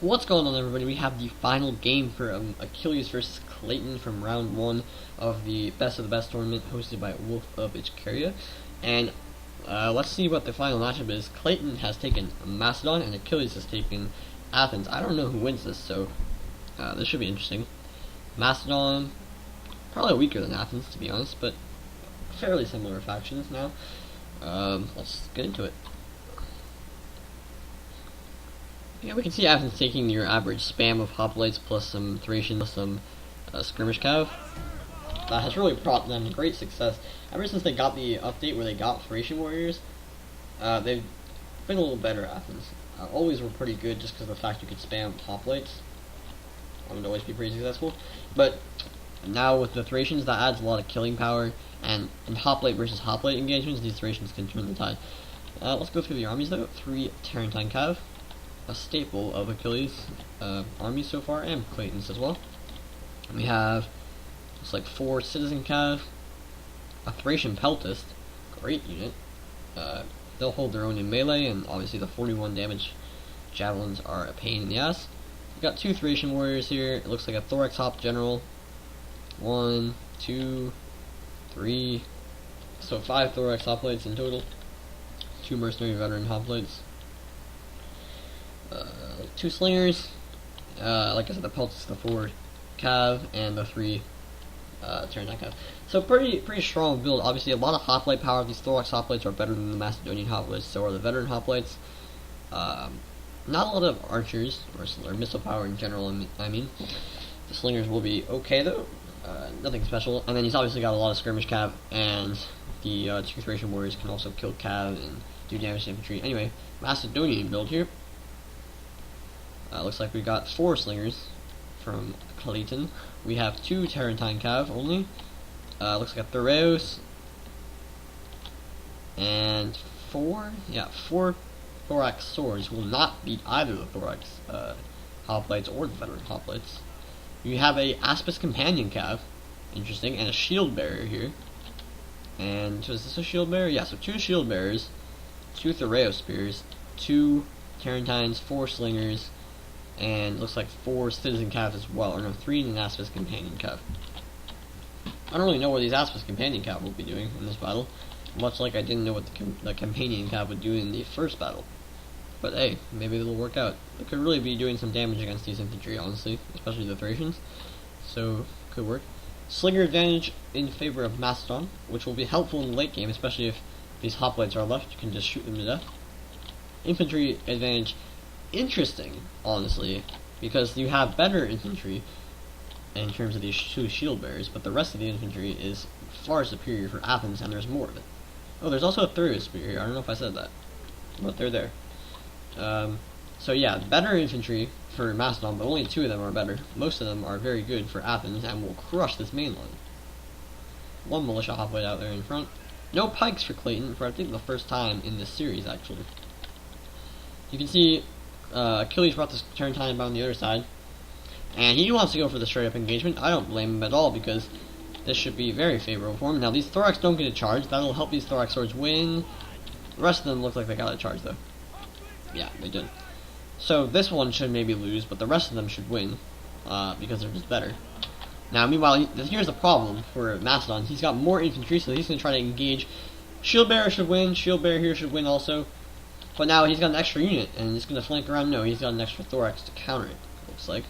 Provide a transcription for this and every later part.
What's going on, everybody? We have the final game for Achilles versus Klayton from round 1 of the Best of the Best tournament hosted by Wolf of Ichcaria. And let's see what the final matchup is. Klayton has taken Macedon and Achilles has taken Athens. I don't know who wins this, so this should be interesting. Macedon, probably weaker than Athens, to be honest, but fairly similar factions now. Let's get into it. Yeah, we can see Athens taking your average spam of hoplites plus some Thracian plus some skirmish cav. That has really brought them great success. Ever since they got the update where they got Thracian warriors, they've been a little better, Athens. Always were pretty good just because of the fact you could spam hoplites. Would always be pretty successful. But now with the Thracians, that adds a lot of killing power, and in hoplite versus hoplite engagements, these Thracians can turn the tide. Let's go through the armies though. 3 Tarentine cav, a staple of Achilles' armies so far, and Klayton's as well. We have, looks like 4 Citizen Cav, a Thracian Peltist, great unit. They'll hold their own in melee, and obviously the 41 damage javelins are a pain in the ass. We've got 2 Thracian warriors here. It looks like a Thorax Hop General. 1, 2, 3, so 5 Thorax Hoplites in total. 2 Mercenary Veteran Hoplites. 2 Slingers, like I said, the Peltist, the 4 Cav, and the 3 Tarentine Cav. So pretty strong build. Obviously, a lot of hoplite power. These Thorax Hoplites are better than the Macedonian Hoplites, so are the Veteran Hoplites. Not a lot of archers, or missile power in general, I mean. The Slingers will be okay, though. Nothing special. And then he's obviously got a lot of skirmish cav, and the 2 Thracian warriors can also kill cav and do damage to infantry. Anyway, Macedonian build here. Looks like we got 4 slingers from Klayton. We have 2 Tarentine cav only. Looks like a Thoreos. And 4 Thorax swords. Will not beat either the Thorax hoplites or the veteran hoplites. You have a Aspis Companion cav. Interesting. And a shield bearer here. And so is this a shield bearer? Yeah, so 2 shield bearers, 2 Thoreos spears, 2 Tarentines, 4 slingers, and looks like 4 Citizen Cav as well, or no, 3 in an Aspis Companion Cav. I don't really know what these Aspis Companion Cav will be doing in this battle, much like I didn't know what the Companion Cav would do in the first battle. But hey, maybe it'll work out. It could really be doing some damage against these infantry, honestly, especially the Thracians, so could work. Slinger advantage in favor of Macedon, which will be helpful in the late game, especially if these hoplites are left, you can just shoot them to death. Infantry advantage, interesting, honestly, because you have better infantry in terms of these 2 shield bearers, but the rest of the infantry is far superior for Athens, and there's more of it. Oh, there's also a Thoreos spear here. I don't know if I said that, but they're there. So yeah, better infantry for Macedon, but only 2 of them are better. Most of them are very good for Athens and will crush this main line. 1 militia hoplite out there in front. No pikes for Klayton for I think the first time in this series, actually. You can see Achilles brought this Tarentine about on the other side, and he wants to go for the straight up engagement. I don't blame him at all, because this should be very favorable for him. Now these Thorax don't get a charge. That'll help these Thorax swords win. The rest of them look like they got a charge though. Yeah, they did. So this one should maybe lose, but the rest of them should win, because they're just better. Now, meanwhile, here's the problem for Macedon. He's got more infantry, so he's going to try to engage. Shield bearer should win. Shield bearer here should win also. But now he's got an extra unit, and he's going to flank around. No, he's got an extra Thorax to counter it, looks like.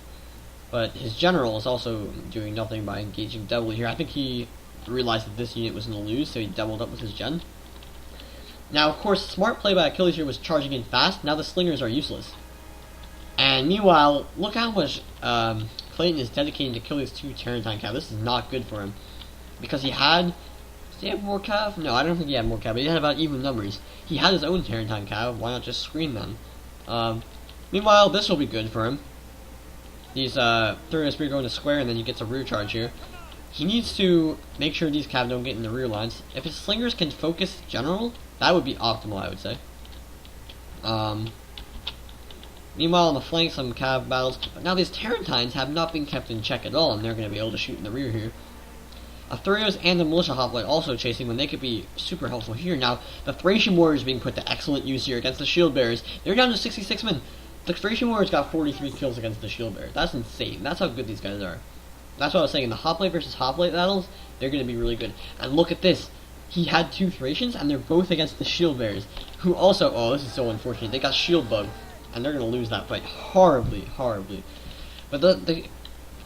But his general is also doing nothing by engaging doubly here. I think he realized that this unit was going to lose, so he doubled up with his gen. Now, of course, smart play by Achilles here was charging in fast. Now the slingers are useless. And meanwhile, look how much Klayton is dedicating to Achilles' 2 Tarentine cav. This is not good for him. Because he had... Does he have more cav? No, I don't think he had more cav, but he had about even numbers. He had his own Tarentine cav, why not just screen them? Meanwhile, this will be good for him. These Thoreos spear go into square, and then he gets a rear charge here. He needs to make sure these cav don't get in the rear lines. If his slingers can focus general, that would be optimal, I would say. Meanwhile, on the flank, some cav battles. But now these Tarentines have not been kept in check at all, and they're going to be able to shoot in the rear here. A Thoreos and the militia hoplite also chasing when they could be super helpful here. Now, the Thracian warriors being put to excellent use here against the shield bearers. They're down to 66 men. The Thracian Warriors got 43 kills against the Shield Bear. That's insane. That's how good these guys are. That's what I was saying. In the hoplite versus hoplite battles, they're going to be really good. And look at this. He had 2 Thracians, and they're both against the Shield Bears, who also, oh, this is so unfortunate. They got Shield Bug, and they're going to lose that fight horribly, horribly. But the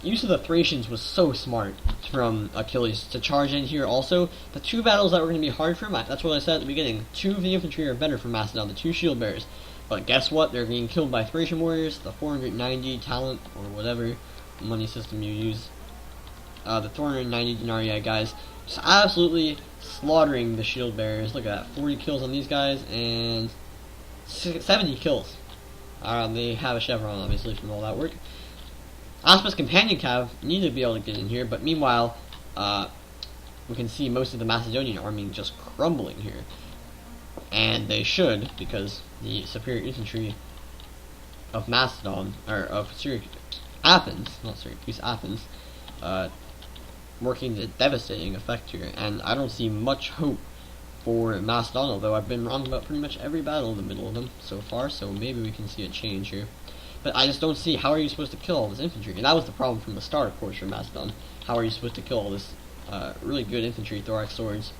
use of the Thracians was so smart from Achilles to charge in here also. The 2 battles that were going to be hard for him, that's what I said at the beginning. 2 of the infantry are better for Macedon, the 2 Shield Bears. But guess what? They're being killed by Thracian Warriors, the 490 talent, or whatever money system you use. The 490 denarii guys. Just absolutely slaughtering the Shield Bearers. Look at that. 40 kills on these guys, and 70 kills. They have a chevron, obviously, from all that work. Aspa's companion cav need to be able to get in here, but meanwhile, we can see most of the Macedonian army just crumbling here. And they should, because the superior infantry of Macedon, or of Athens, not Syracuse, Athens, working a devastating effect here. And I don't see much hope for Macedon, although I've been wrong about pretty much every battle in the middle of them so far, so maybe we can see a change here. But I just don't see, how are you supposed to kill all this infantry? And that was the problem from the start, of course, for Macedon. How are you supposed to kill all this really good infantry, thorax swords?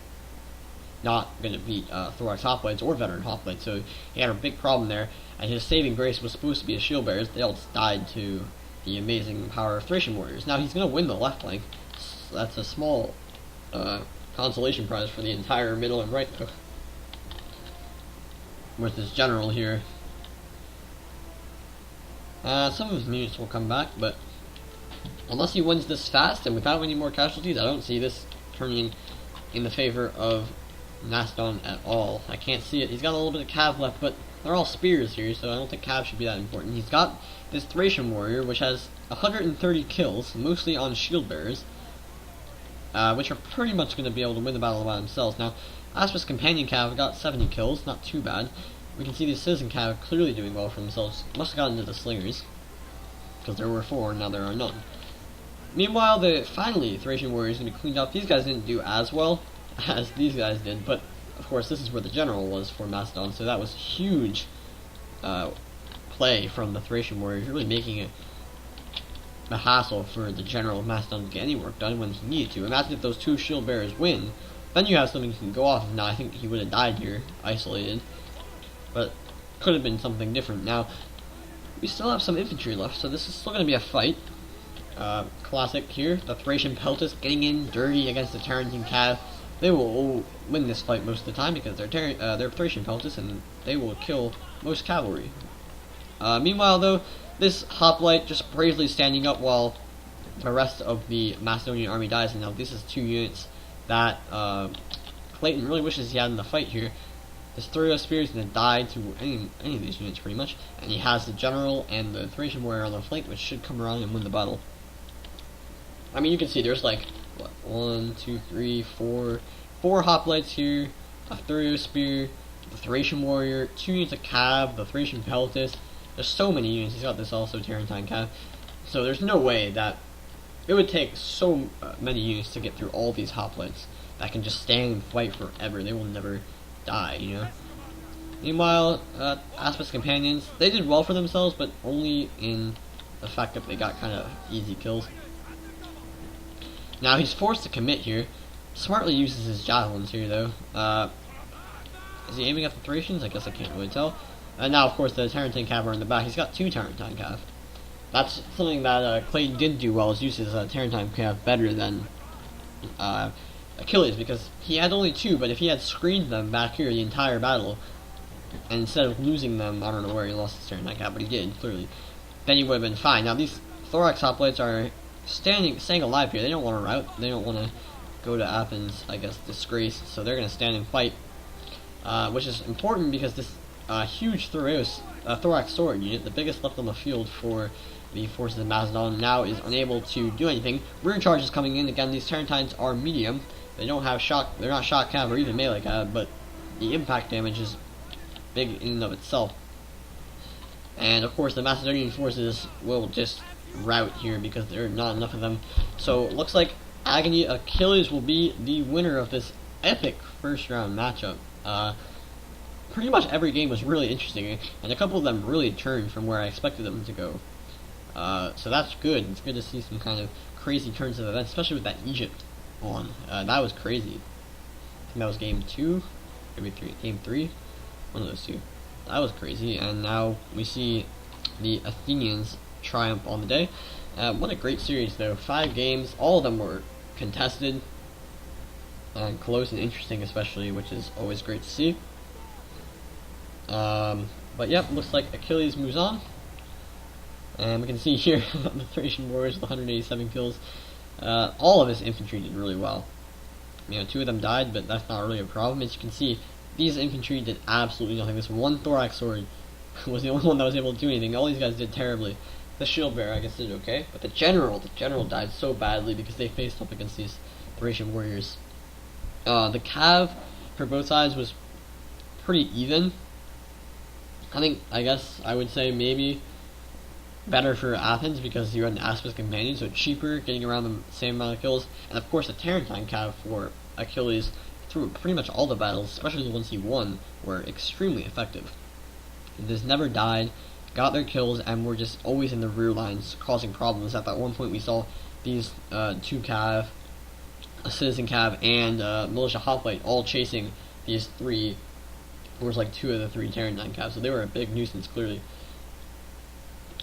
Not going to beat thorax hoplites or veteran hoplites, so he had a big problem there. And his saving grace was supposed to be his Shield Bearers. They all just died to the amazing power of Thracian Warriors. Now he's going to win the left flank. So that's a small consolation prize for the entire middle and right, though. With his general here. Some of his units will come back, but unless he wins this fast and without any more casualties, I don't see this turning in the favor of Macedon at all. I can't see it. He's got a little bit of cav left, but they're all spears here, so I don't think cav should be that important. He's got this Thracian warrior, which has 130 kills, mostly on shield bearers, which are pretty much going to be able to win the battle by themselves. Now, Aspa's companion cav got 70 kills, not too bad. We can see the citizen cav clearly doing well for themselves. Must have gotten into the slingers, because there were 4, and now there are none. Meanwhile, finally, Thracian warriors going to be cleaned up. These guys didn't do as well as these guys did, but of course this is where the general was for Macedon, so that was huge play from the Thracian warriors, really making it a hassle for the general of Macedon to get any work done when he needed to. Imagine if those 2 shield bearers win, then you have something you can go off of. Now I think he would have died here, isolated, but could have been something different. Now, we still have some infantry left, so this is still going to be a fight. Classic here, the Thracian Peltis getting in dirty against the Tarentine Cav. They will win this fight most of the time because they're Thracian Peltis and they will kill most cavalry. Meanwhile, though, this hoplite just bravely standing up while the rest of the Macedonian army dies. And now this is 2 units that Klayton really wishes he had in the fight here. His Thurio Spear is going to die to any of these units pretty much, and he has the general and the Thracian warrior on the flank, which should come around and win the battle. I mean, you can see there's like, what, 1, 2, 3, 4 hoplites here, a Thurio Spear, the Thracian warrior, 2 units of cav, the Thracian Peltis. There's so many units. He's got this also Tarentine cav. So there's no way that it would take so many units to get through all these hoplites that can just stand and fight forever. They will never die, you know. Meanwhile, Aspa's companions, they did well for themselves, but only in the fact that they got kind of easy kills. Now he's forced to commit here. Smartly uses his javelins here, though. Is he aiming at the Thracians? I guess I can't really tell. And now, of course, the Tarentine cav are in the back. He's got 2 Tarentine cav. That's something that Klayton did do well, is use his Tarentine cav better than Achilles, because he had only 2, but if he had screened them back here the entire battle, and instead of losing them, I don't know where he lost his Tarentine cav, but he did, clearly, then he would have been fine. Now, these thorax hoplites are staying alive here. They don't want to rout. They don't want to go to Athens, I guess, disgrace, so they're going to stand and fight, which is important because this huge thorax sword unit, the biggest left on the field for the forces of Macedon, now is unable to do anything. Rear charge is coming in. Again, these Tarentines are medium. They don't have shock. They're not shock cav or even melee cav, but the impact damage is big in and of itself. And of course, the Macedonian forces will just rout here because there are not enough of them. So it looks like Aggony Achilles will be the winner of this epic first round matchup. pretty much every game was really interesting, and a couple of them really turned from where I expected them to go. So that's good. It's good to see some kind of crazy turns of events, especially with that Egypt one. That was crazy. I think that was game 2, maybe game 3, one of those two. That was crazy, and now we see the Athenians triumph on the day. What a great series, though. 5 games, all of them were contested, and close and interesting especially, which is always great to see. But yep, looks like Achilles moves on. And we can see here the Thracian warriors with 187 kills. All of his infantry did really well. 2 of them died, but that's not really a problem. As you can see, these infantry did absolutely nothing. This one thorax sword was the only one that was able to do anything. All these guys did terribly. The shield bearer, I guess, did okay. But the general died so badly because they faced up against these Thracian warriors. The cav for both sides was pretty even. I guess I would say maybe better for Athens because you had an Aspis companion, so cheaper, getting around the same amount of kills. And of course the Tarentine cav for Achilles through pretty much all the battles, especially the ones he won, were extremely effective. They just never died, got their kills, and were just always in the rear lines, causing problems. At that one point we saw these 2 cav, a citizen cav, and militia hoplite all chasing these 3. There was like 2 of the 3 Tarentine cavs, so they were a big nuisance, clearly.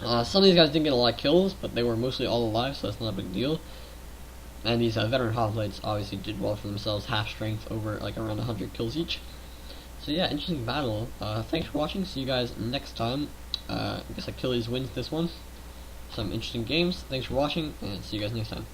Some of these guys didn't get a lot of kills, but they were mostly all alive, so that's not a big deal. And these veteran hoplites obviously did well for themselves, half strength over like around 100 kills each. So yeah, interesting battle. Thanks for watching. See you guys next time. I guess Achilles wins this one. Some interesting games. Thanks for watching, and see you guys next time.